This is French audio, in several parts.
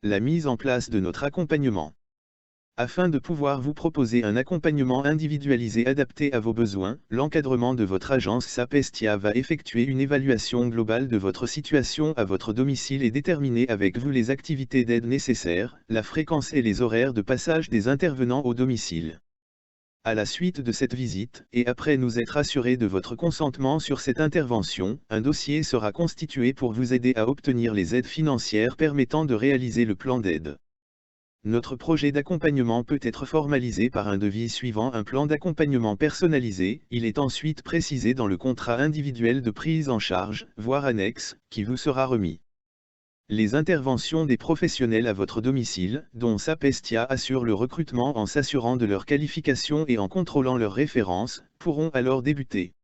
La mise en place de notre accompagnement. Afin de pouvoir vous proposer un accompagnement individualisé adapté à vos besoins, l'encadrement de votre agence Sapestia va effectuer une évaluation globale de votre situation à votre domicile et déterminer avec vous les activités d'aide nécessaires, la fréquence et les horaires de passage des intervenants au domicile. À la suite de cette visite, et après nous être assurés de votre consentement sur cette intervention, un dossier sera constitué pour vous aider à obtenir les aides financières permettant de réaliser le plan d'aide. Notre projet d'accompagnement peut être formalisé par un devis suivant un plan d'accompagnement personnalisé. Il est ensuite précisé dans le contrat individuel de prise en charge, voire annexe, qui vous sera remis. Les interventions des professionnels à votre domicile, dont Sapestia assure le recrutement en s'assurant de leur qualification et en contrôlant leurs références, pourront alors débuter.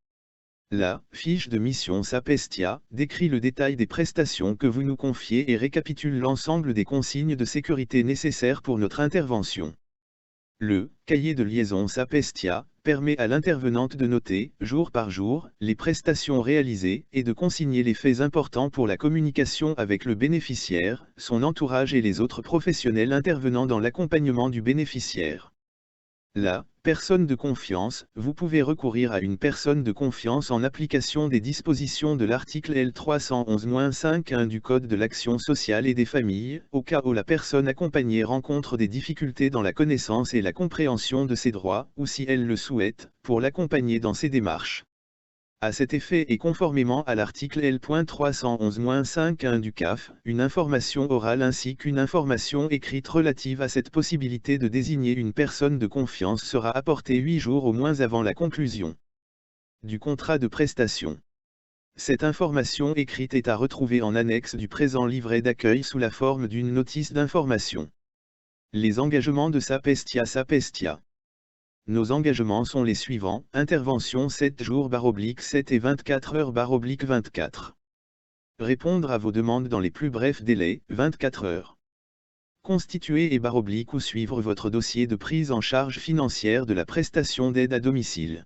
La fiche de mission Sapestia décrit le détail des prestations que vous nous confiez et récapitule l'ensemble des consignes de sécurité nécessaires pour notre intervention. Le cahier de liaison Sapestia permet à l'intervenante de noter, jour par jour, les prestations réalisées et de consigner les faits importants pour la communication avec le bénéficiaire, son entourage et les autres professionnels intervenant dans l'accompagnement du bénéficiaire. La personne de confiance, vous pouvez recourir à une personne de confiance en application des dispositions de l'article L311-5-1 du Code de l'action sociale et des familles, au cas où la personne accompagnée rencontre des difficultés dans la connaissance et la compréhension de ses droits, ou si elle le souhaite, pour l'accompagner dans ses démarches. À cet effet et conformément à l'article L.311-5-1 du CAF, une information orale ainsi qu'une information écrite relative à cette possibilité de désigner une personne de confiance sera apportée 8 jours au moins avant la conclusion du contrat de prestation. Cette information écrite est à retrouver en annexe du présent livret d'accueil sous la forme d'une notice d'information. Les engagements de Sapestia. Nos engagements sont les suivants: intervention 7 jours/7 et 24 heures/24. Répondre à vos demandes dans les plus brefs délais, 24 heures. Constituer et ou suivre votre dossier de prise en charge financière de la prestation d'aide à domicile.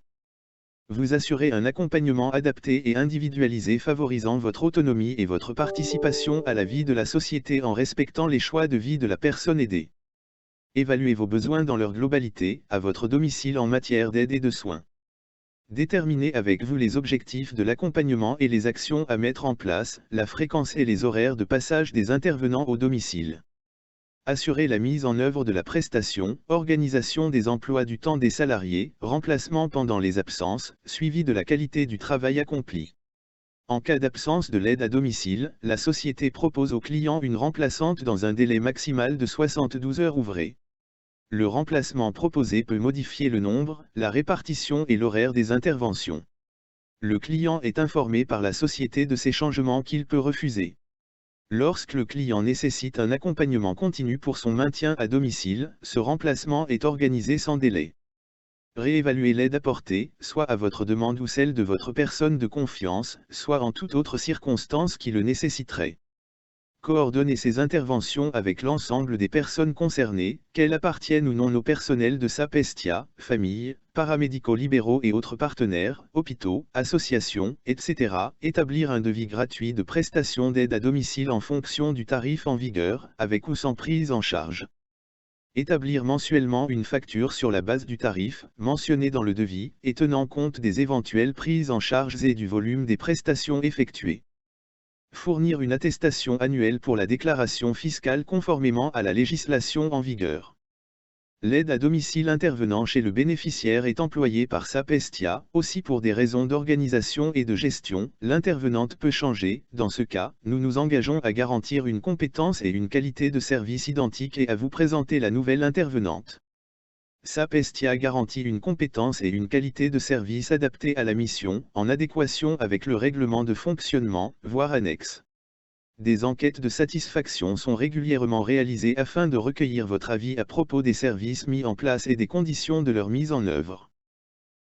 Vous assurer un accompagnement adapté et individualisé favorisant votre autonomie et votre participation à la vie de la société en respectant les choix de vie de la personne aidée. Évaluez vos besoins dans leur globalité, à votre domicile en matière d'aide et de soins. Déterminez avec vous les objectifs de l'accompagnement et les actions à mettre en place, la fréquence et les horaires de passage des intervenants au domicile. Assurez la mise en œuvre de la prestation, organisation des emplois du temps des salariés, remplacement pendant les absences, suivi de la qualité du travail accompli. En cas d'absence de l'aide à domicile, la société propose au client une remplaçante dans un délai maximal de 72 heures ouvrées. Le remplacement proposé peut modifier le nombre, la répartition et l'horaire des interventions. Le client est informé par la société de ces changements qu'il peut refuser. Lorsque le client nécessite un accompagnement continu pour son maintien à domicile, ce remplacement est organisé sans délai. Réévaluer l'aide apportée, soit à votre demande ou celle de votre personne de confiance, soit en toute autre circonstance qui le nécessiterait. Coordonner ces interventions avec l'ensemble des personnes concernées, qu'elles appartiennent ou non au personnel de Sapestia, familles, paramédicaux libéraux et autres partenaires, hôpitaux, associations, etc. Établir un devis gratuit de prestation d'aide à domicile en fonction du tarif en vigueur, avec ou sans prise en charge. Établir mensuellement une facture sur la base du tarif, mentionné dans le devis, et tenant compte des éventuelles prises en charge et du volume des prestations effectuées. Fournir une attestation annuelle pour la déclaration fiscale conformément à la législation en vigueur. L'aide à domicile intervenant chez le bénéficiaire est employée par Sapestia, aussi pour des raisons d'organisation et de gestion. L'intervenante peut changer. Dans ce cas, nous nous engageons à garantir une compétence et une qualité de service identiques et à vous présenter la nouvelle intervenante. Sapestia garantit une compétence et une qualité de service adaptée à la mission, en adéquation avec le règlement de fonctionnement, voire annexe. Des enquêtes de satisfaction sont régulièrement réalisées afin de recueillir votre avis à propos des services mis en place et des conditions de leur mise en œuvre.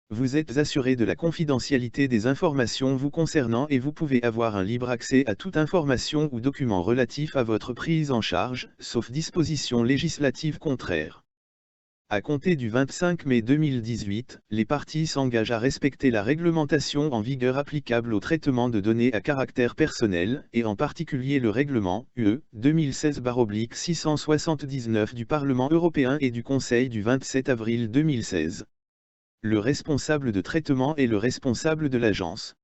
Vous êtes assuré de la confidentialité des informations vous concernant et vous pouvez avoir un libre accès à toute information ou document relatif à votre prise en charge, sauf disposition législative contraire. À compter du 25 mai 2018, les parties s'engagent à respecter la réglementation en vigueur applicable au traitement de données à caractère personnel, et en particulier le règlement (UE) 2016/679 du Parlement européen et du Conseil du 27 avril 2016. Le responsable de traitement est le responsable de l'agence.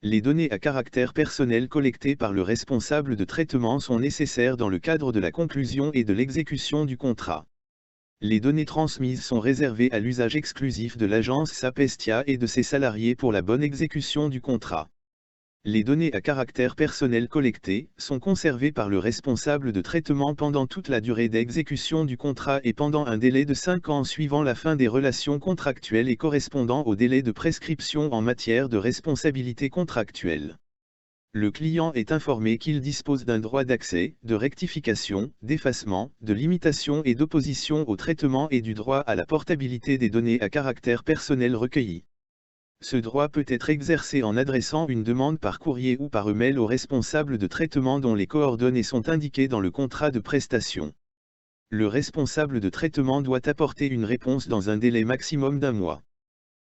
Les données à caractère personnel collectées par le responsable de traitement sont nécessaires dans le cadre de la conclusion et de l'exécution du contrat. Les données transmises sont réservées à l'usage exclusif de l'agence Sapestia et de ses salariés pour la bonne exécution du contrat. Les données à caractère personnel collectées sont conservées par le responsable de traitement pendant toute la durée d'exécution du contrat et pendant un délai de 5 ans suivant la fin des relations contractuelles et correspondant au délai de prescription en matière de responsabilité contractuelle. Le client est informé qu'il dispose d'un droit d'accès, de rectification, d'effacement, de limitation et d'opposition au traitement et du droit à la portabilité des données à caractère personnel recueillies. Ce droit peut être exercé en adressant une demande par courrier ou par email au responsable de traitement dont les coordonnées sont indiquées dans le contrat de prestation. Le responsable de traitement doit apporter une réponse dans un délai maximum d'1 mois.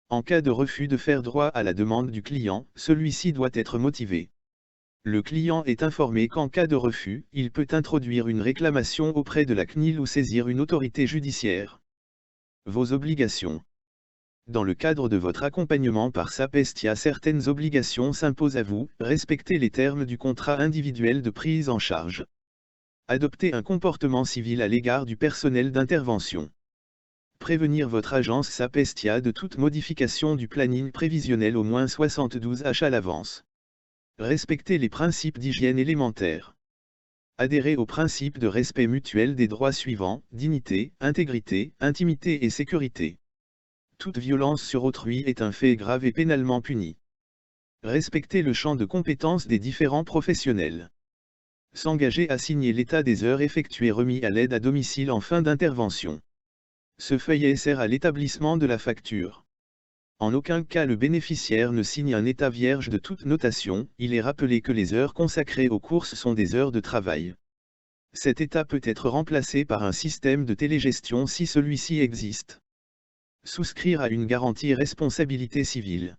En cas de refus de faire droit à la demande du client, celui-ci doit être motivé. Le client est informé qu'en cas de refus, il peut introduire une réclamation auprès de la CNIL ou saisir une autorité judiciaire. Vos obligations. Dans le cadre de votre accompagnement par Sapestia, certaines obligations s'imposent à vous. Respectez les termes du contrat individuel de prise en charge. Adoptez un comportement civil à l'égard du personnel d'intervention. Prévenir votre agence Sapestia de toute modification du planning prévisionnel au moins 72 h à l'avance. Respectez les principes d'hygiène élémentaire. Adhérez aux principes de respect mutuel des droits suivants: dignité, intégrité, intimité et sécurité. Toute violence sur autrui est un fait grave et pénalement puni. Respectez le champ de compétences des différents professionnels. S'engager à signer l'état des heures effectuées remis à l'aide à domicile en fin d'intervention. Ce feuillet sert à l'établissement de la facture. En aucun cas le bénéficiaire ne signe un état vierge de toute notation. Il est rappelé que les heures consacrées aux courses sont des heures de travail. Cet état peut être remplacé par un système de télégestion si celui-ci existe. Souscrire à une garantie responsabilité civile.